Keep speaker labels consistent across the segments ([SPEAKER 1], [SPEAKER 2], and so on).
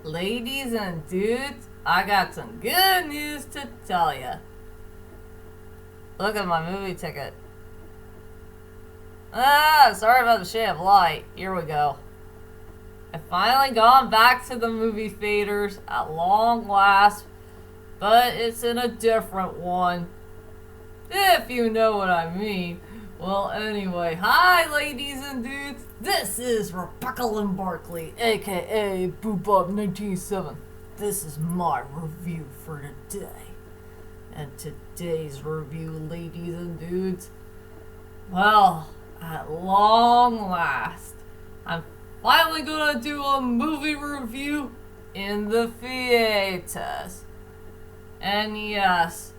[SPEAKER 1] Ladies and dudes, I got some good news to tell you. Look at my movie ticket. Sorry about the shade of light. Here we go. I've finally gone back to the movie theaters at long last, but it's in a different one. If you know what I mean. Well, anyway, hi ladies and dudes. This is Rebecca Lynn Barkley, aka Boobop197. This is my review for today. And today's review, ladies and dudes, well, at long last, I'm finally gonna do a movie review in the theaters. And yes,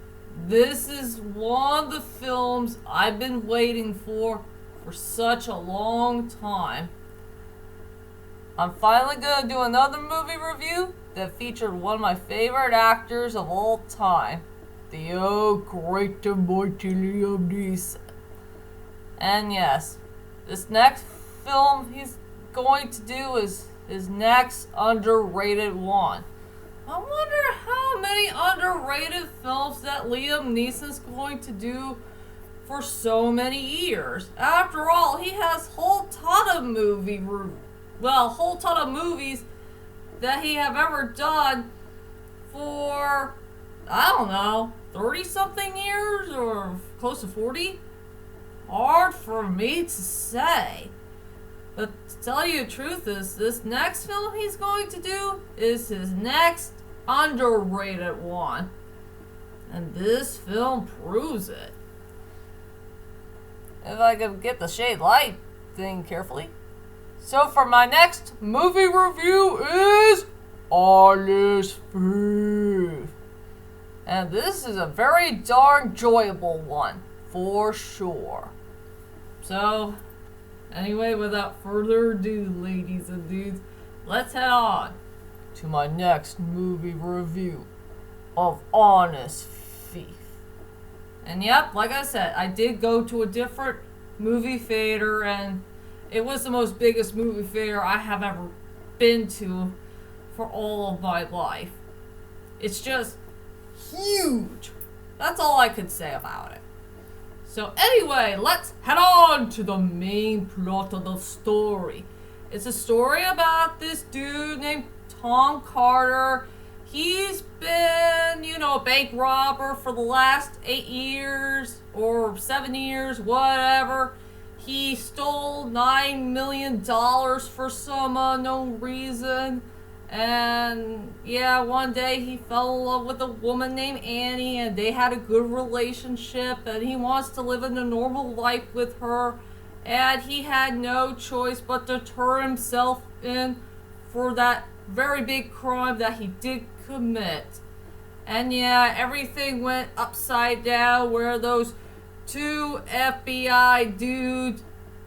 [SPEAKER 1] this is one of the films I've been waiting for such a long time. I'm finally gonna do another movie review that featured one of my favorite actors of all time, the great and mighty Liam Neeson. And yes, this next film he's going to do is his next underrated one. I wonder how many underrated films that Liam Neeson's going to do for so many years. After all, he has whole ton of movies that he have ever done for, I don't know, 30-something years or close to 40? Hard for me to say. But to tell you the truth is, this next film he's going to do is his next underrated one. And this film proves it. If I could get the shade light thing carefully. So for my next movie review is Honest Thief. And this is a very darn enjoyable one, for sure. So, anyway, without further ado, ladies and dudes, let's head on to my next movie review of Honest Thief. And yep, like I said, I did go to a different movie theater, and it was the most biggest movie theater I have ever been to for all of my life. It's just huge. That's all I could say about it. So anyway, let's head on to the main plot of the story. It's a story about this dude named Tom Carter. He's been, a bank robber for the last 8 years or 7 years, whatever. He stole $9 million for some unknown reason. And yeah, one day he fell in love with a woman named Annie, and they had a good relationship, and he wants to live in a normal life with her. And he had no choice but to turn himself in for that very big crime that he did commit. And yeah, everything went upside down where those two FBI dudes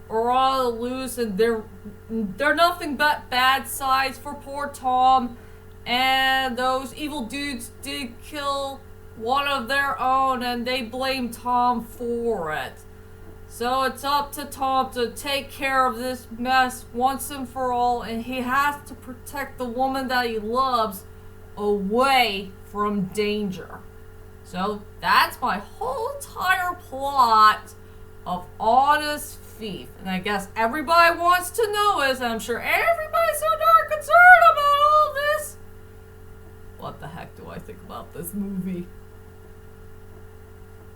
[SPEAKER 1] are all loose, and they're nothing but bad sides for poor Tom. And those evil dudes did kill one of their own, and they blame Tom for it. So it's up to Tom to take care of this mess once and for all, and he has to protect the woman that he loves away from danger. So that's my whole entire plot of Honest Thief. And I guess everybody wants to know is, and I'm sure everybody's so darn concerned about all this, what the heck do I think about this movie?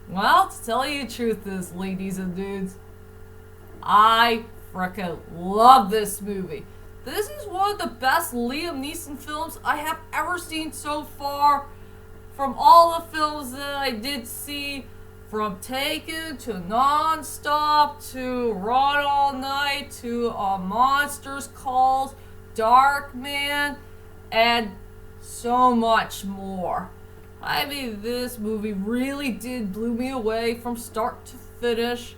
[SPEAKER 1] Well, to tell you the truth is, ladies and dudes, I frickin' love this movie. This is one of the best Liam Neeson films I have ever seen so far. From all the films that I did see, from Taken to Non-Stop to Run All Night to Monsters Calls, Darkman, and so much more. I mean, this movie really did blew me away from start to finish.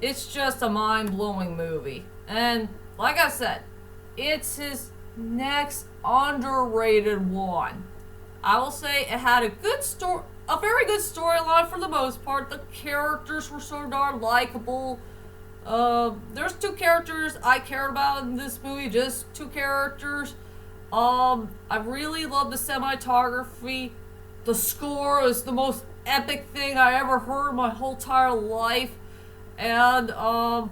[SPEAKER 1] It's just a mind-blowing movie. And like I said, it's his next underrated one. I will say it had a very good storyline for the most part. The characters were so darn likable. There's two characters I cared about in this movie, just two characters. I really love the cinematography. The score is the most epic thing I ever heard in my whole entire life. And, I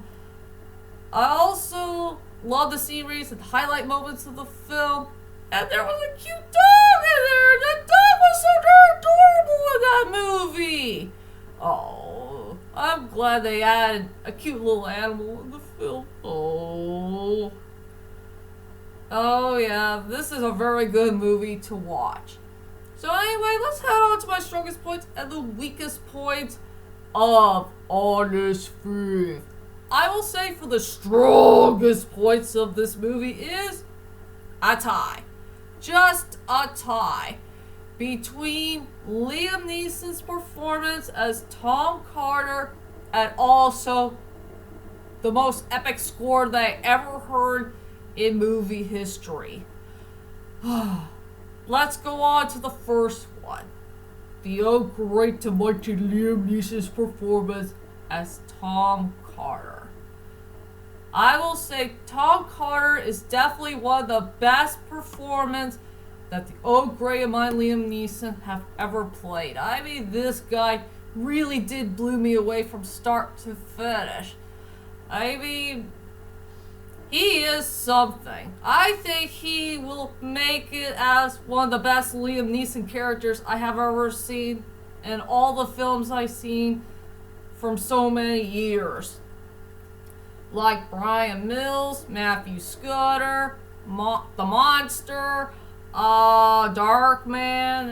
[SPEAKER 1] also love the sceneries and highlight moments of the film. And there was a cute dog in there. That dog was so darn adorable in that movie. Oh, I'm glad they added a cute little animal in the film. Oh. Oh yeah, this is a very good movie to watch. So anyway, let's head on to my strongest points and the weakest points of Honest Faith. I will say for the strongest points of this movie is a tie. Just a tie between Liam Neeson's performance as Tom Carter and also the most epic score that I ever heard in movie history. Let's go on to the first one. The oh great to mighty Liam Neeson's performance as Tom Carter. I will say Tom Carter is definitely one of the best performances that the oh great and mighty Liam Neeson have ever played. I mean, this guy really did blew me away from start to finish. I mean, he is something. I think he will make it as one of the best Liam Neeson characters I have ever seen in all the films I've seen from so many years. Like Brian Mills, Matthew Scudder, The Monster, Darkman,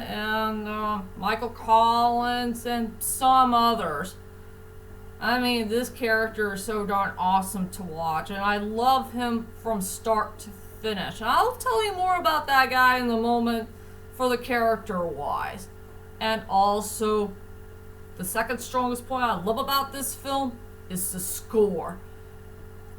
[SPEAKER 1] and Michael Collins, and some others. I mean, this character is so darn awesome to watch, and I love him from start to finish. And I'll tell you more about that guy in a moment for the character-wise. And also, the second strongest point I love about this film is the score.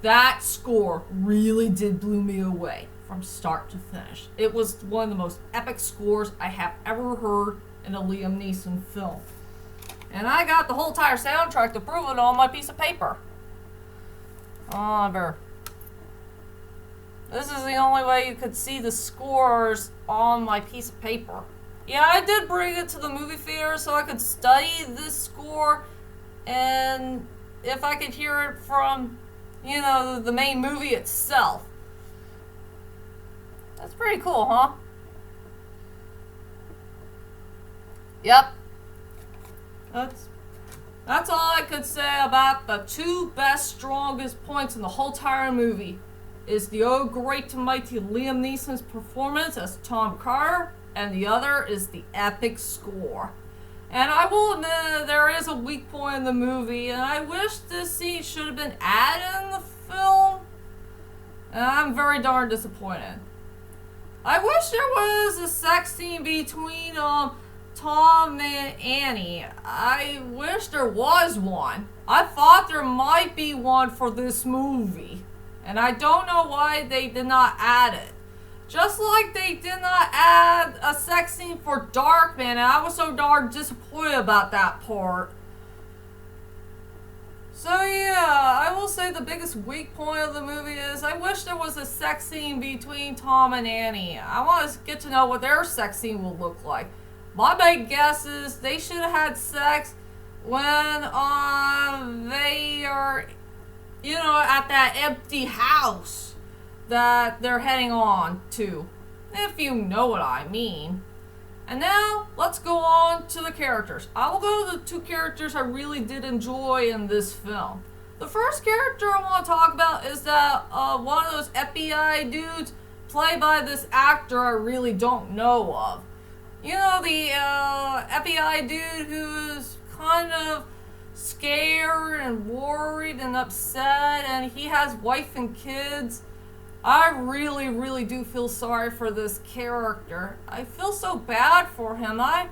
[SPEAKER 1] That score really did blow me away from start to finish. It was one of the most epic scores I have ever heard in a Liam Neeson film. And I got the whole entire soundtrack to prove it on my piece of paper. This is the only way you could see the scores on my piece of paper. Yeah, I did bring it to the movie theater so I could study this score, and if I could hear it from, you know, the main movie itself. That's pretty cool, huh? Yep. That's all I could say about the two best, strongest points in the whole entire movie. Is the oh great to mighty Liam Neeson's performance as Tom Carter, and the other is the epic score. And I will admit there is a weak point in the movie, and I wish this scene should have been added in the film. And I'm very darn disappointed. I wish there was a sex scene between Tom and Annie. I wish there was one. I thought there might be one for this movie, and I don't know why they did not add it. Just like they did not add a sex scene for Darkman, and I was so darn disappointed about that part. So yeah, I will say the biggest weak point of the movie is I wish there was a sex scene between Tom and Annie. I want to get to know what their sex scene will look like. My big guess is they should have had sex when they are, you know, at that empty house that they're heading on to, if you know what I mean. And now, let's go on to the characters. I will go to the two characters I really did enjoy in this film. The first character I want to talk about is that one of those FBI dudes played by this actor I really don't know of. You know, the FBI dude who's kind of scared and worried and upset, and he has wife and kids. I really, really do feel sorry for this character. I feel so bad for him. I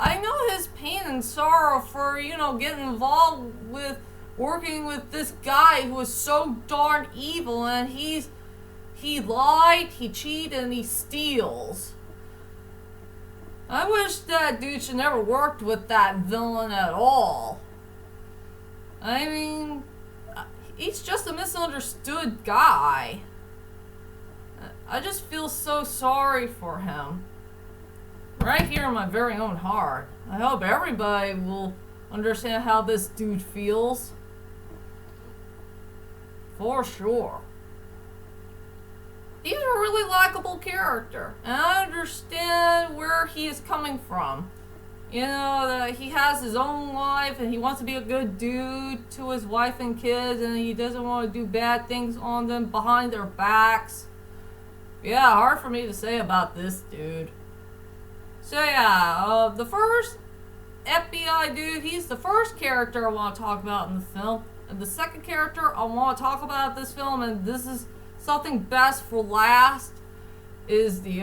[SPEAKER 1] know his pain and sorrow for, you know, getting involved with working with this guy who is so darn evil, and he lied, he cheated, and he steals. I wish that dude should never worked with that villain at all. I mean, he's just a misunderstood guy. I just feel so sorry for him. Right here in my very own heart. I hope everybody will understand how this dude feels. For sure. He's a really likable character. And I understand where he is coming from. You know, that he has his own life and he wants to be a good dude to his wife and kids, and he doesn't want to do bad things on them behind their backs. Yeah, hard for me to say about this dude. So yeah, the first FBI dude, he's the first character I want to talk about in the film. And the second character I want to talk about in this film, and this is something best for last, is the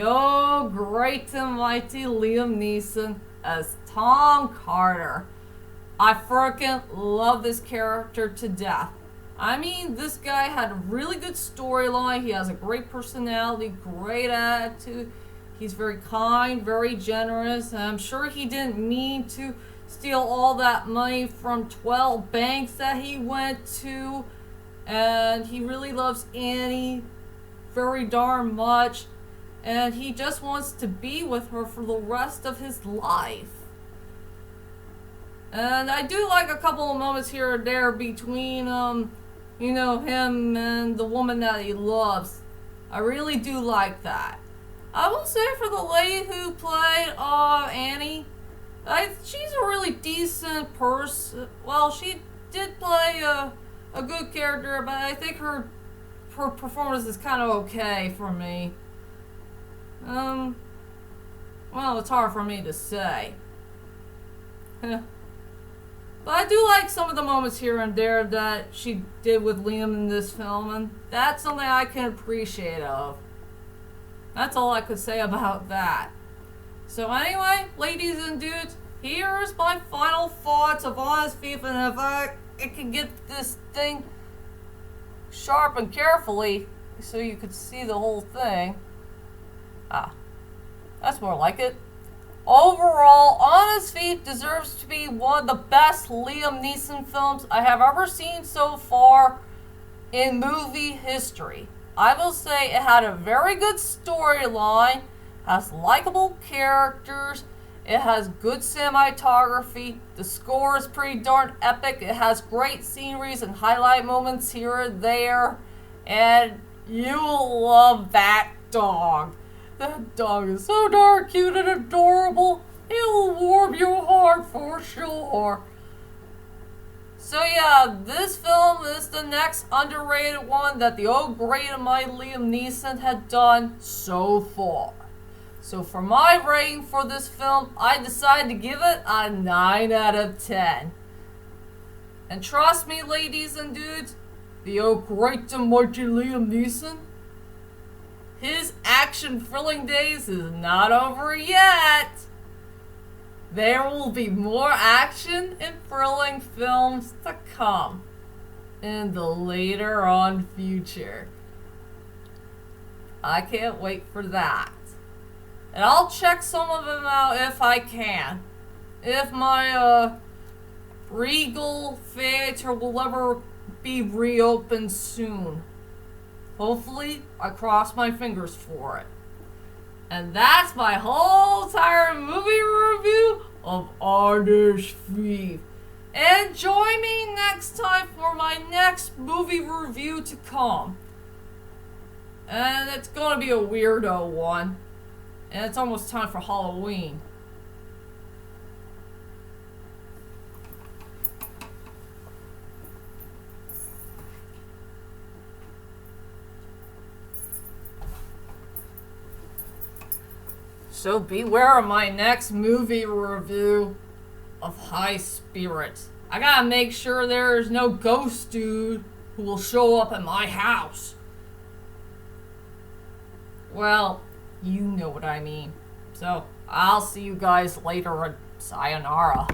[SPEAKER 1] great and mighty Liam Neeson as Tom Carter. I freaking love this character to death. I mean, this guy had a really good storyline. He has a great personality, great attitude. He's very kind, very generous. And I'm sure he didn't mean to steal all that money from 12 banks that he went to. And he really loves Annie very darn much. And he just wants to be with her for the rest of his life. And I do like a couple of moments here and there between, you know, him and the woman that he loves. I really do like that. I will say for the lady who played Annie, she's a really decent person. Well, she did play a good character, but I think her performance is kind of okay for me. Well, it's hard for me to say. But I do like some of the moments here and there that she did with Liam in this film, and that's something I can appreciate of. That's all I could say about that. So anyway, ladies and dudes, here's my final thoughts of Honest Thief, and if I can get this thing sharp and carefully so you could see the whole thing. That's more like it. Overall, Honest Thief deserves to be one of the best Liam Neeson films I have ever seen so far in movie history. I will say it had a very good storyline, has likable characters, it has good cinematography, the score is pretty darn epic, it has great sceneries and highlight moments here and there, and you'll love that dog. That dog is so darn cute and adorable. It will warm your heart for sure. So yeah, this film is the next underrated one that the great and mighty Liam Neeson had done so far. So for my rating for this film, I decided to give it a 9 out of 10. And trust me, ladies and dudes, the great and mighty Liam Neeson, his action thrilling days is not over yet. There will be more action and thrilling films to come in the later on future. I can't wait for that. And I'll check some of them out if I can. If my Regal Theater will ever be reopened soon. Hopefully, I cross my fingers for it. And that's my whole entire movie review of Honest Thief. And join me next time for my next movie review to come. And it's gonna be a weirdo one. And it's almost time for Halloween. So beware of my next movie review of High Spirits. I gotta make sure there's no ghost dude who will show up at my house. Well, you know what I mean. So, I'll see you guys later. Sayonara.